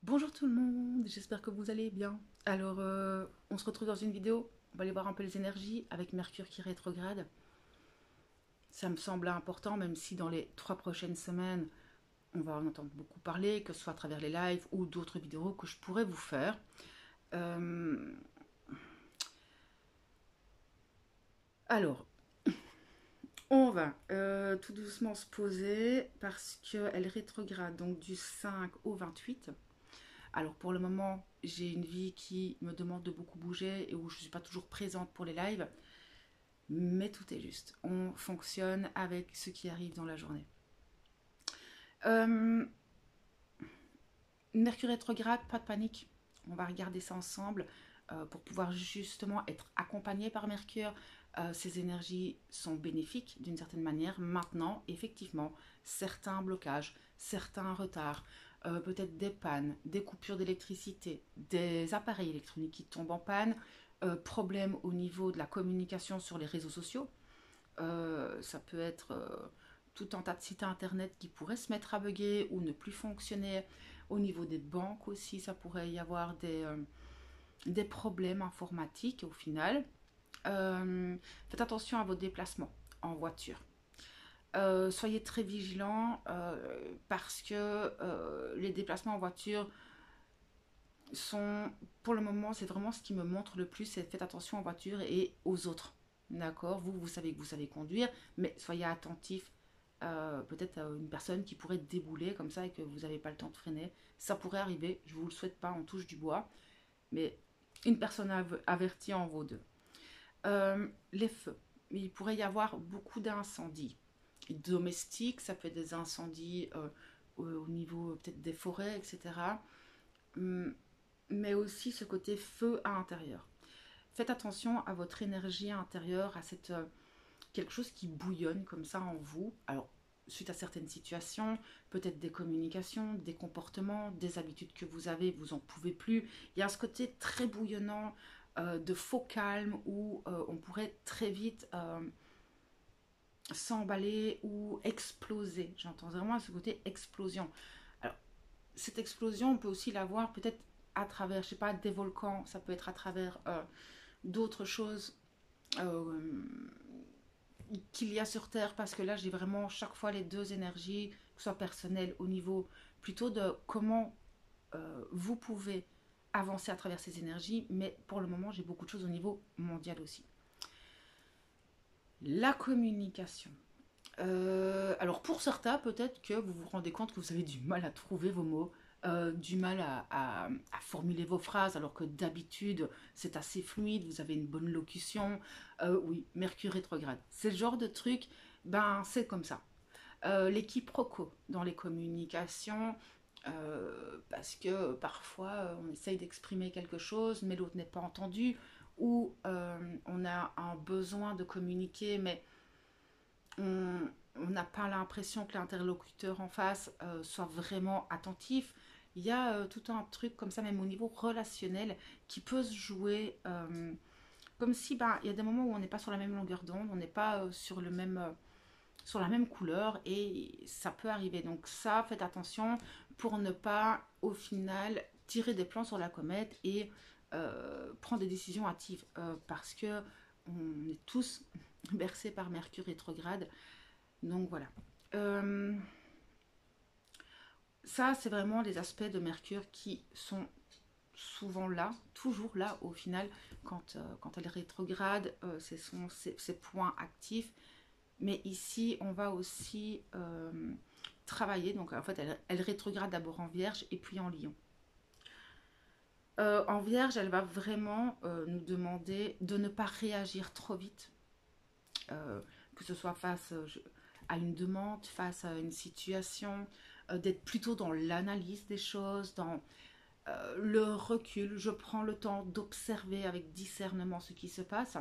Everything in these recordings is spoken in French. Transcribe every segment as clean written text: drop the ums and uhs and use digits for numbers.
Bonjour tout le monde, j'espère que vous allez bien. Alors, on se retrouve dans une vidéo, on va aller voir un peu les énergies avec Mercure qui rétrograde. Ça me semble important, même si dans les 3 prochaines semaines, on va en entendre beaucoup parler, que ce soit à travers les lives ou d'autres vidéos que je pourrais vous faire. Euh, alors, on va tout doucement se poser parce qu'elle rétrograde donc du 5 au 28. Alors pour le moment, j'ai une vie qui me demande de beaucoup bouger et où je ne suis pas toujours présente pour les lives. Mais tout est juste. On fonctionne avec ce qui arrive dans la journée. Euh, Mercure rétrograde, pas de panique. On va regarder ça ensemble pour pouvoir justement être accompagné par Mercure. Ces énergies sont bénéfiques d'une certaine manière. Maintenant, effectivement, certains blocages, certains retards, peut-être des pannes, des coupures d'électricité, des appareils électroniques qui tombent en panne, problèmes au niveau de la communication sur les réseaux sociaux. Ça peut être tout un tas de sites internet qui pourraient se mettre à bugger ou ne plus fonctionner. Au niveau des banques aussi, ça pourrait y avoir des problèmes informatiques au final. Faites attention à vos déplacements en voiture. Soyez très vigilants parce que les déplacements en voiture sont, pour le moment, c'est vraiment ce qui me montre le plus, c'est faites attention en voiture et aux autres. D'accord. Vous savez que vous savez conduire, mais soyez attentifs. Peut-être à une personne qui pourrait débouler comme ça et que vous n'avez pas le temps de freiner. Ça pourrait arriver, je ne vous le souhaite pas, on touche du bois, mais une personne avertie en vaut deux. Les feux. Il pourrait y avoir beaucoup d'incendies domestiques, ça peut être des incendies au niveau peut-être des forêts, etc. Hum, Mais aussi ce côté feu à l'intérieur. Faites attention à votre énergie intérieure, à cette quelque chose qui bouillonne comme ça en vous. Alors, suite à certaines situations, peut-être des communications, des comportements, des habitudes que vous avez, vous en pouvez plus. Il y a ce côté très bouillonnant de faux calme où on pourrait très vite s'emballer ou exploser. J'entends vraiment ce côté explosion. Alors, cette explosion, on peut aussi la voir peut-être à travers, je sais pas, des volcans, ça peut être à travers d'autres choses euh, qu'il y a sur Terre, parce que là, j'ai vraiment chaque fois les deux énergies, que ce soit personnel au niveau plutôt de comment vous pouvez avancer à travers ces énergies, mais pour le moment, j'ai beaucoup de choses au niveau mondial aussi. La communication. Alors pour certains, peut-être que vous vous rendez compte que vous avez du mal à trouver vos mots, du mal à formuler vos phrases, alors que d'habitude c'est assez fluide, vous avez une bonne locution. Oui, Mercure rétrograde. C'est le genre de truc, ben c'est comme ça. Les quiproquos dans les communications, parce que parfois on essaye d'exprimer quelque chose, mais l'autre n'est pas entendu, ou on a un besoin de communiquer, mais on n'a pas l'impression que l'interlocuteur en face soit vraiment attentif. Il y a tout un truc comme ça, même au niveau relationnel, qui peut se jouer comme si, ben, il y a des moments où on n'est pas sur la même longueur d'onde, on n'est pas sur la même couleur, et ça peut arriver. Donc ça, faites attention pour ne pas, au final, tirer des plans sur la comète et prendre des décisions hâtives, parce que on est tous bercés par Mercure rétrograde. Donc voilà. Euh, Ça, c'est vraiment les aspects de Mercure qui sont souvent là, toujours là au final, quand elle rétrograde, ses points actifs. Mais ici, on va aussi travailler. Donc en fait, elle rétrograde d'abord en Vierge et puis en Lion. En Vierge, elle va vraiment nous demander de ne pas réagir trop vite, euh, que ce soit face à une demande, face à une situation, d'être plutôt dans l'analyse des choses, dans le recul. Je prends le temps d'observer avec discernement ce qui se passe,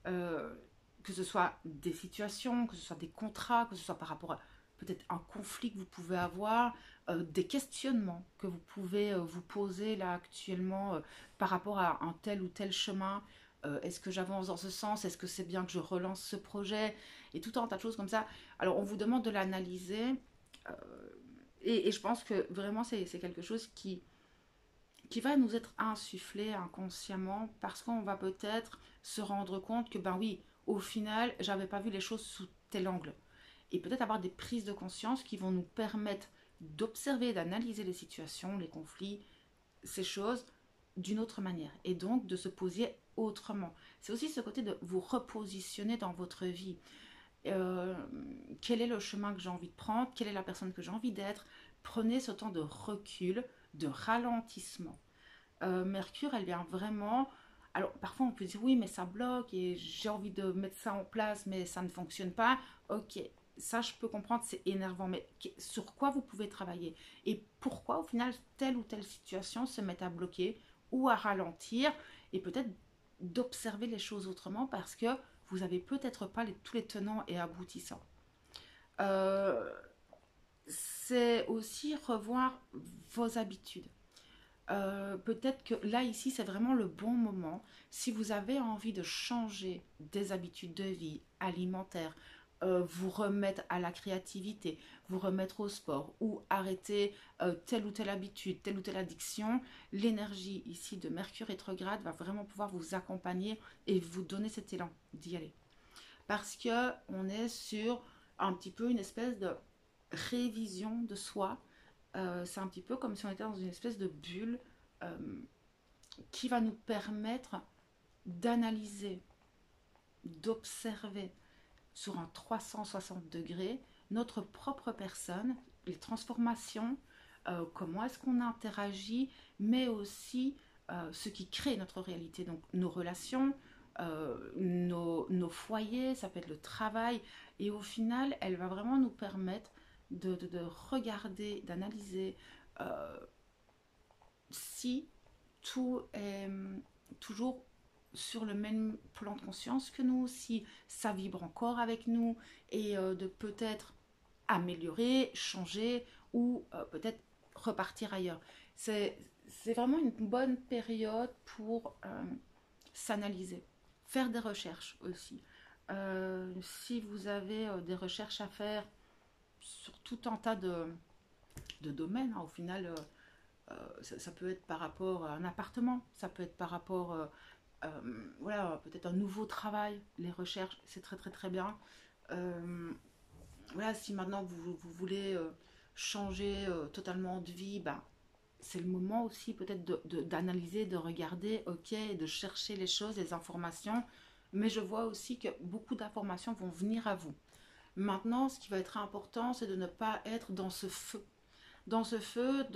euh, que ce soit des situations, que ce soit des contrats, que ce soit par rapport à peut-être un conflit que vous pouvez avoir, des questionnements que vous pouvez vous poser là actuellement par rapport à un tel ou tel chemin. Est-ce que j'avance dans ce sens? Est-ce que c'est bien que je relance ce projet? Et tout un tas de choses comme ça. Alors on vous demande de l'analyser, euh, et je pense que vraiment c'est quelque chose qui qui va nous être insufflé inconsciemment parce qu'on va peut-être se rendre compte que ben oui, au final, j'avais pas vu les choses sous tel angle. Et peut-être avoir des prises de conscience qui vont nous permettre d'observer, d'analyser les situations, les conflits, ces choses d'une autre manière et donc de se poser autrement. C'est aussi ce côté de vous repositionner dans votre vie. Euh, Quel est le chemin que j'ai envie de prendre? Quelle est la personne que j'ai envie d'être? Prenez ce temps de recul, de ralentissement. Mercure, elle vient vraiment. Alors, parfois, on peut dire oui, mais ça bloque et j'ai envie de mettre ça en place, mais ça ne fonctionne pas. Ok, ça, je peux comprendre, c'est énervant, mais sur quoi vous pouvez travailler et pourquoi, au final, telle ou telle situation se met à bloquer ou à ralentir et peut-être d'observer les choses autrement parce que vous n'avez peut-être pas tous les tenants et aboutissants. Euh, c'est aussi revoir vos habitudes. Peut-être que là, ici, c'est vraiment le bon moment. Si vous avez envie de changer des habitudes de vie alimentaires, vous remettre à la créativité, vous remettre au sport ou arrêter telle ou telle habitude, telle ou telle addiction, l'énergie ici de Mercure rétrograde va vraiment pouvoir vous accompagner et vous donner cet élan d'y aller. Parce que on est sur un petit peu une espèce de révision de soi. C'est un petit peu comme si on était dans une espèce de bulle euh, qui va nous permettre d'analyser, d'observer sur un 360 degrés notre propre personne, les transformations, comment est-ce qu'on interagit, mais aussi ce qui crée notre réalité, donc nos relations, nos foyers, ça peut être le travail, et au final, elle va vraiment nous permettre de regarder, d'analyser euh, si tout est toujours sur le même plan de conscience que nous, si ça vibre encore avec nous, et de peut-être améliorer, changer ou peut-être repartir ailleurs. C'est vraiment une bonne période pour s'analyser, faire des recherches aussi. Si vous avez des recherches à faire sur tout un tas de domaines, hein, au final, ça peut être par rapport à un appartement, ça peut être par rapport, voilà, peut-être un nouveau travail, les recherches, c'est très très très bien. Euh, voilà, si maintenant vous voulez changer totalement de vie, ben, c'est le moment aussi peut-être d'analyser, de regarder, ok, de chercher les choses, les informations. Mais je vois aussi que beaucoup d'informations vont venir à vous. Maintenant, ce qui va être important, c'est de ne pas être dans ce feu. Dans ce feu,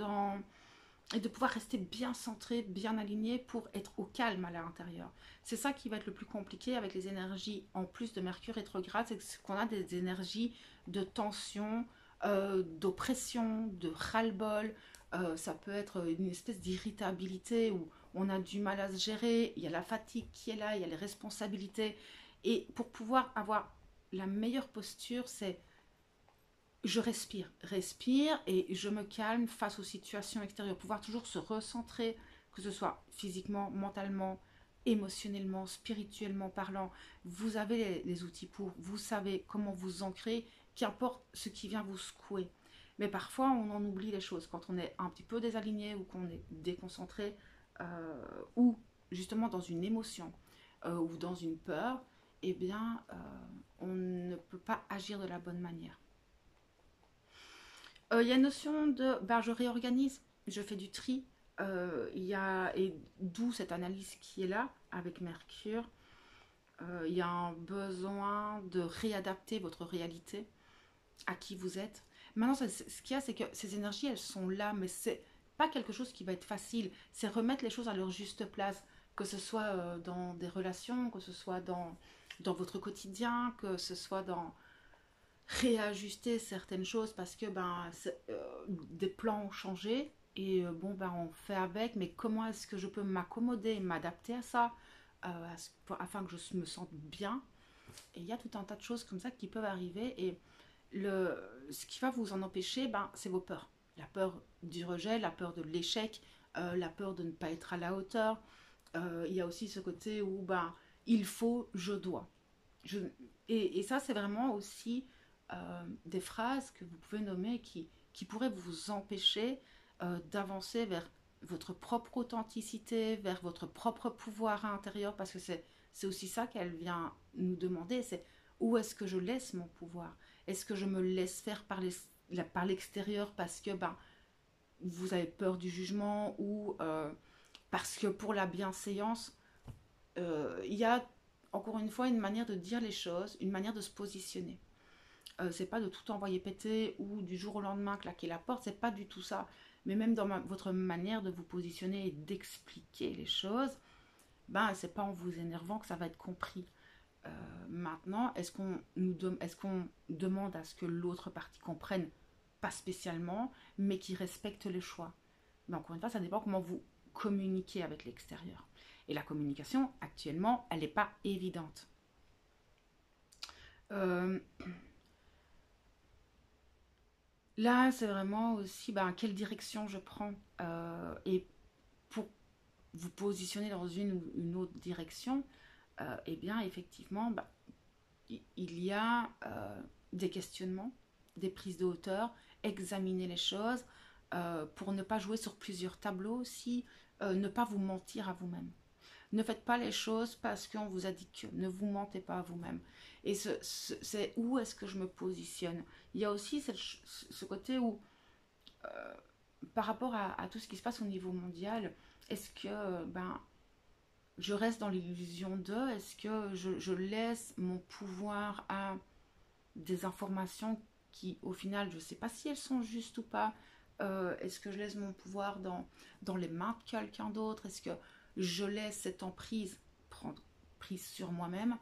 et de pouvoir rester bien centré, bien aligné pour être au calme à l'intérieur. C'est ça qui va être le plus compliqué avec les énergies en plus de Mercure rétrograde, c'est qu'on a des énergies de tension, d'oppression, de ras-le-bol. Ça peut être une espèce d'irritabilité où on a du mal à se gérer, il y a la fatigue qui est là, il y a les responsabilités. Et pour pouvoir avoir la meilleure posture, c'est je respire et je me calme face aux situations extérieures, pouvoir toujours se recentrer, que ce soit physiquement, mentalement, émotionnellement, spirituellement parlant. Vous avez les outils pour, vous savez comment vous ancrer, qu'importe ce qui vient vous secouer. Mais parfois, on en oublie les choses quand on est un petit peu désaligné ou qu'on est déconcentré ou justement dans une émotion ou dans une peur, eh bien, on ne peut pas agir de la bonne manière. Il y a une notion de ben, je réorganise, je fais du tri. Il y a, et d'où cette analyse qui est là avec Mercure. Il y a un besoin de réadapter votre réalité à qui vous êtes. Maintenant, ce qu'il y a, c'est que ces énergies, elles sont là, mais c'est pas quelque chose qui va être facile. C'est remettre les choses à leur juste place, que ce soit dans des relations, que ce soit dans votre quotidien, que ce soit dans réajuster certaines choses parce que ben, des plans ont changé et bon ben on fait avec, mais comment est-ce que je peux m'accommoder, m'adapter à ça afin que je me sente bien. Et il y a tout un tas de choses comme ça qui peuvent arriver et ce qui va vous en empêcher, ben, c'est vos peurs. La peur du rejet, la peur de l'échec, la peur de ne pas être à la hauteur. Il y a aussi ce côté où ben, il faut, je dois. Je, et ça, c'est vraiment aussi des phrases que vous pouvez nommer qui pourraient vous empêcher d'avancer vers votre propre authenticité, vers votre propre pouvoir intérieur, parce que c'est aussi ça qu'elle vient nous demander, c'est où est-ce que je laisse mon pouvoir? Est-ce que je me laisse faire par l'extérieur parce que ben, vous avez peur du jugement ou parce que pour la bienséance, il y a encore une fois une manière de dire les choses, une manière de se positionner. C'est pas de tout envoyer péter ou du jour au lendemain claquer la porte, c'est pas du tout ça. Mais même dans votre manière de vous positionner et d'expliquer les choses, ben c'est pas en vous énervant que ça va être compris. Maintenant, est-ce qu'on demande à ce que l'autre partie comprenne? Pas spécialement, mais qui respecte les choix. Mais encore une fois, ça dépend comment vous communiquez avec l'extérieur. Et la communication, actuellement, elle n'est pas évidente. Euh, Là, c'est vraiment aussi ben, quelle direction je prends. Et pour vous positionner dans une ou une autre direction, eh bien, effectivement, ben, il y a des questionnements, des prises de hauteur, examiner les choses pour ne pas jouer sur plusieurs tableaux aussi, ne pas vous mentir à vous-même. Ne faites pas les choses parce qu'on vous a dit que. Ne vous mentez pas à vous-même. Et c'est où est-ce que je me positionne. Il y a aussi ce côté où, par rapport à tout ce qui se passe au niveau mondial, est-ce que ben, je reste dans l'illusion de, est-ce que je laisse mon pouvoir à des informations qui, au final, je ne sais pas si elles sont justes ou pas. Est-ce que je laisse mon pouvoir dans les mains de quelqu'un d'autre? Est-ce que je laisse cette emprise prendre prise sur moi-même?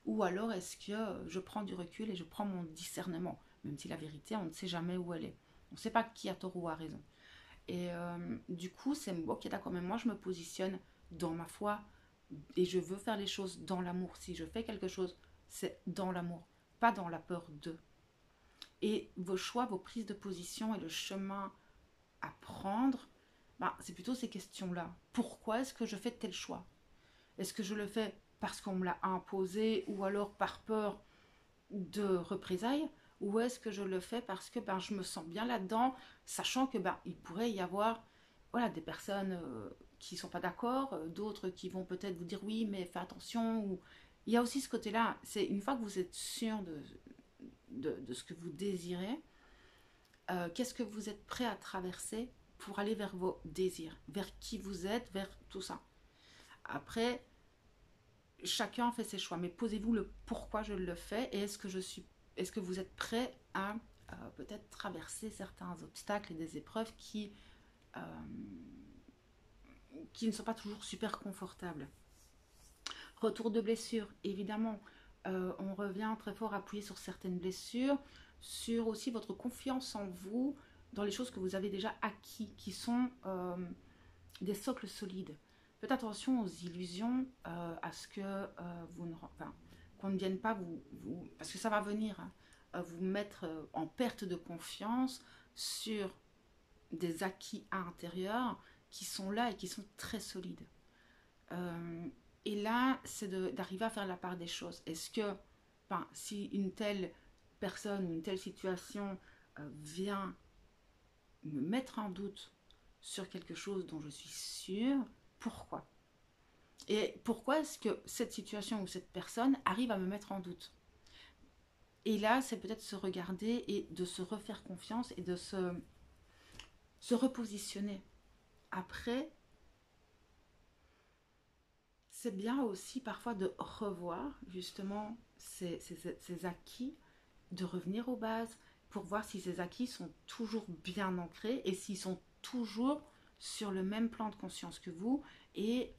Ou alors est-ce que je prends du recul et je prends mon discernement? Même si la vérité, on ne sait jamais où elle est. On ne sait pas qui a tort ou a raison. Et du coup, c'est ok, d'accord, mais moi, je me positionne dans ma foi et je veux faire les choses dans l'amour. Si je fais quelque chose, c'est dans l'amour, pas dans la peur de. Et vos choix, vos prises de position et le chemin à prendre, ben, c'est plutôt ces questions-là. Pourquoi est-ce que je fais tel choix? Est-ce que je le fais parce qu'on me l'a imposé ou alors par peur de représailles? Ou est-ce que je le fais parce que ben, je me sens bien là-dedans, sachant que ben, il pourrait y avoir voilà, des personnes qui ne sont pas d'accord, d'autres qui vont peut-être vous dire oui, mais fais attention. Ou... Il y a aussi ce côté-là, c'est une fois que vous êtes sûr de ce que vous désirez, qu'est-ce que vous êtes prêt à traverser pour aller vers vos désirs, vers qui vous êtes, vers tout ça. Après, chacun fait ses choix, mais posez-vous le pourquoi je le fais et est-ce que vous êtes prêt à peut-être traverser certains obstacles et des épreuves euh, qui ne sont pas toujours super confortables. Retour de blessure, évidemment, on revient très fort appuyé sur certaines blessures, sur aussi votre confiance en vous, dans les choses que vous avez déjà acquis, qui sont des socles solides. Faites attention aux illusions, à ce que enfin, qu'on ne vienne pas parce que ça va venir, hein, vous mettre en perte de confiance sur des acquis à l'intérieur qui sont là et qui sont très solides. Euh, et là, c'est d'arriver à faire la part des choses. Est-ce que, enfin, si une telle personne ou une telle situation vient me mettre en doute sur quelque chose dont je suis sûre, pourquoi? Et pourquoi est-ce que cette situation ou cette personne arrive à me mettre en doute? Et là, c'est peut-être se regarder et de se refaire confiance et de se repositionner. Après, c'est bien aussi parfois de revoir justement ces acquis, de revenir aux bases pour voir si ces acquis sont toujours bien ancrés et s'ils sont toujours sur le même plan de conscience que vous et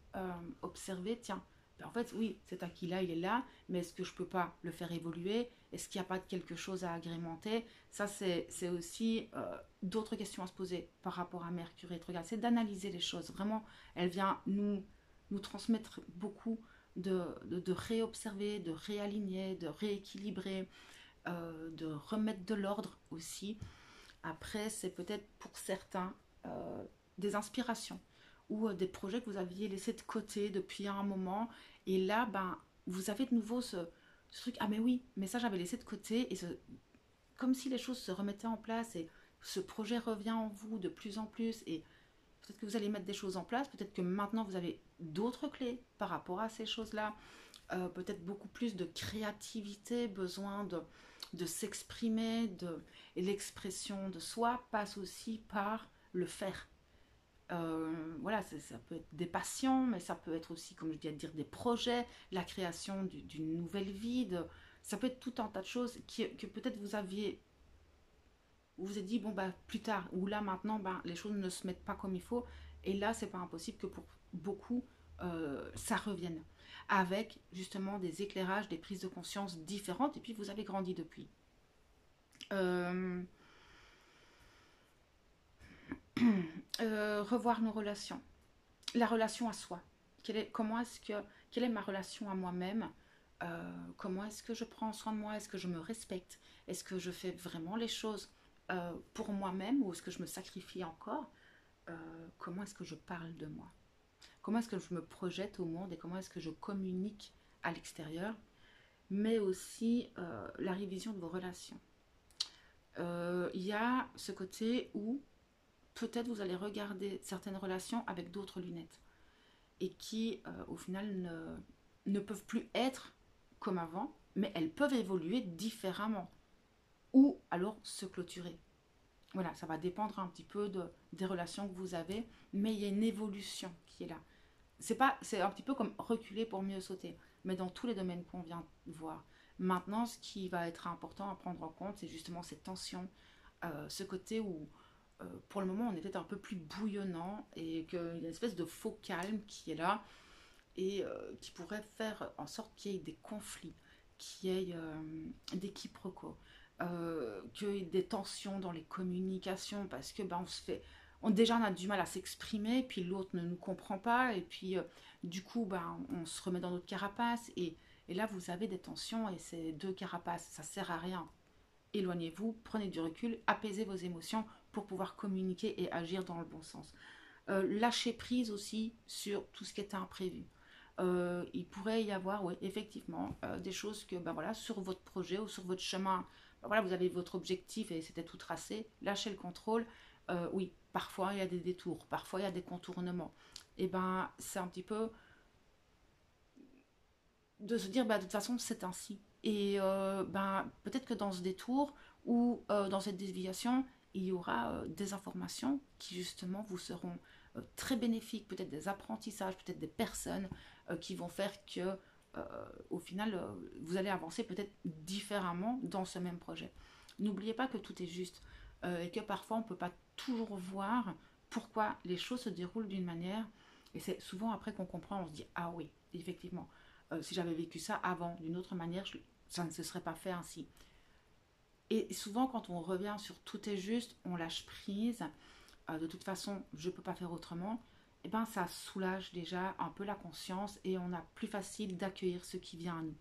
observer, tiens, ben en fait oui, cet acquis-là, il est là, mais est-ce que je ne peux pas le faire évoluer? Est-ce qu'il n'y a pas quelque chose à agrémenter? Ça, c'est aussi d'autres questions à se poser par rapport à Mercure rétrograde. C'est d'analyser les choses. Vraiment, elle vient nous transmettre beaucoup de réobserver, de réaligner, de rééquilibrer, de remettre de l'ordre aussi. Après, c'est peut-être pour certains des inspirations ou des projets que vous aviez laissés de côté depuis un moment. Et là, ben, vous avez de nouveau ce truc, ah mais oui, mais ça j'avais laissé de côté. Et comme si les choses se remettaient en place et ce projet revient en vous de plus en plus. Et peut-être que vous allez mettre des choses en place, peut-être que maintenant vous avez d'autres clés par rapport à ces choses-là, peut-être beaucoup plus de créativité, besoin de s'exprimer, et l'expression de soi passe aussi par le faire. Voilà, ça peut être des passions, mais ça peut être aussi, comme je viens de dire, des projets, la création d'une nouvelle vie, ça peut être tout un tas de choses que peut-être vous vous êtes dit, bon, bah, plus tard, ou là, maintenant, bah, les choses ne se mettent pas comme il faut, et là, c'est pas impossible que pour beaucoup, ça revienne, avec justement des éclairages, des prises de conscience différentes, et puis vous avez grandi depuis. Euh, revoir nos relations, la relation à soi. Quelle est ma relation à moi-même? Comment est-ce que je prends soin de moi? Est-ce que je me respecte? Est-ce que je fais vraiment les choses pour moi-même ou est-ce que je me sacrifie encore? Comment est-ce que je parle de moi? Comment est-ce que je me projette au monde et comment est-ce que je communique à l'extérieur? Mais aussi la révision de vos relations. Il y a ce côté où peut-être vous allez regarder certaines relations avec d'autres lunettes et qui, au final, ne peuvent plus être comme avant, mais elles peuvent évoluer différemment ou alors se clôturer. Voilà, ça va dépendre un petit peu des relations que vous avez, mais il y a une évolution qui est là. C'est un petit peu comme reculer pour mieux sauter, mais dans tous les domaines qu'on vient de voir. Maintenant, ce qui va être important à prendre en compte, c'est justement cette tension, ce côté où pour le moment, on est peut-être un peu plus bouillonnant et qu'il y a une espèce de faux calme qui est là et qui pourrait faire en sorte qu'il y ait des conflits, qu'il y ait des quiproquos, qu'il y ait des tensions dans les communications parce que ben, déjà on a du mal à s'exprimer, puis l'autre ne nous comprend pas, et puis du coup ben, on se remet dans notre carapace, et là vous avez des tensions, et ces deux carapaces, ça sert à rien. Éloignez-vous, prenez du recul, apaisez vos émotions pour pouvoir communiquer et agir dans le bon sens. Lâchez prise aussi sur tout ce qui est imprévu. Il pourrait y avoir, oui, effectivement, des choses que, ben voilà, sur votre projet ou sur votre chemin, ben voilà, vous avez votre objectif et c'était tout tracé. Lâchez le contrôle. Oui, parfois il y a des détours, parfois il y a des contournements. Et ben, c'est un petit peu de se dire, bah, de toute façon, c'est ainsi. Et ben, peut-être que dans ce détour ou dans cette déviation, il y aura des informations qui justement vous seront très bénéfiques, peut-être des apprentissages, peut-être des personnes qui vont faire que au final, vous allez avancer peut-être différemment dans ce même projet. N'oubliez pas que tout est juste et que parfois on ne peut pas toujours voir pourquoi les choses se déroulent d'une manière. Et c'est souvent après qu'on comprend, on se dit, ah oui, effectivement, si j'avais vécu ça avant d'une autre manière, ça ne se serait pas fait ainsi. Et souvent, quand on revient sur tout est juste, on lâche prise, de toute façon, je ne peux pas faire autrement, et ben ça soulage déjà un peu la conscience et on a plus facile d'accueillir ce qui vient à nous.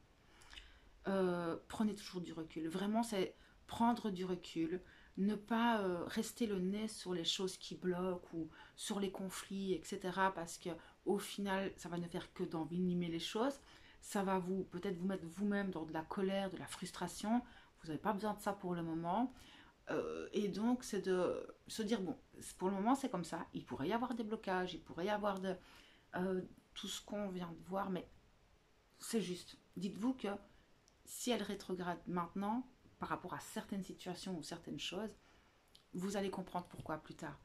Prenez toujours du recul. Vraiment, c'est prendre du recul, ne pas rester le nez sur les choses qui bloquent ou sur les conflits, etc. Parce que au final, ça va ne faire que d'envenimer les choses. Ça va vous peut-être vous mettre vous-même dans de la colère, de la frustration. Vous n'avez pas besoin de ça pour le moment. Et donc, c'est de se dire, bon, pour le moment, c'est comme ça. Il pourrait y avoir des blocages, il pourrait y avoir euh, tout ce qu'on vient de voir, mais c'est juste. Dites-vous que si elle rétrograde maintenant, par rapport à certaines situations ou certaines choses, vous allez comprendre pourquoi plus tard.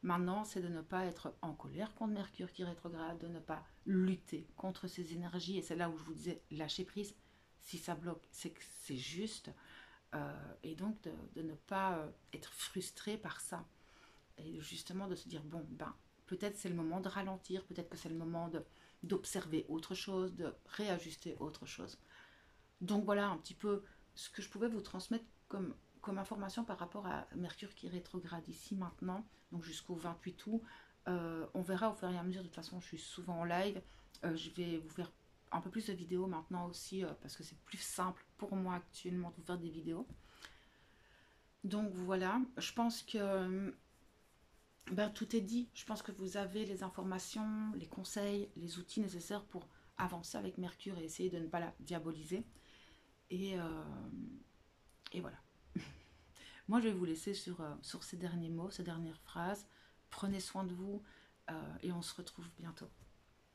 Maintenant, c'est de ne pas être en colère contre Mercure qui rétrograde, de ne pas lutter contre ces énergies. Et c'est là où je vous disais, lâcher prise. Si ça bloque, c'est que c'est juste. Et donc, de ne pas être frustré par ça. Et justement, de se dire, bon, ben, peut-être c'est le moment de ralentir, peut-être que c'est le moment d'observer autre chose, de réajuster autre chose. Donc voilà un petit peu ce que je pouvais vous transmettre comme information par rapport à Mercure qui rétrograde ici maintenant, donc jusqu'au 28 août. On verra au fur et à mesure, de toute façon je suis souvent en live. Je vais vous faire un peu plus de vidéos maintenant aussi parce que c'est plus simple pour moi actuellement de vous faire des vidéos. Donc voilà, je pense que ben, tout est dit. Je pense que vous avez les informations, les conseils, les outils nécessaires pour avancer avec Mercure et essayer de ne pas la diaboliser. Et, et voilà. Moi, je vais vous laisser sur ces derniers mots, ces dernières phrases. Prenez soin de vous. et on se retrouve bientôt.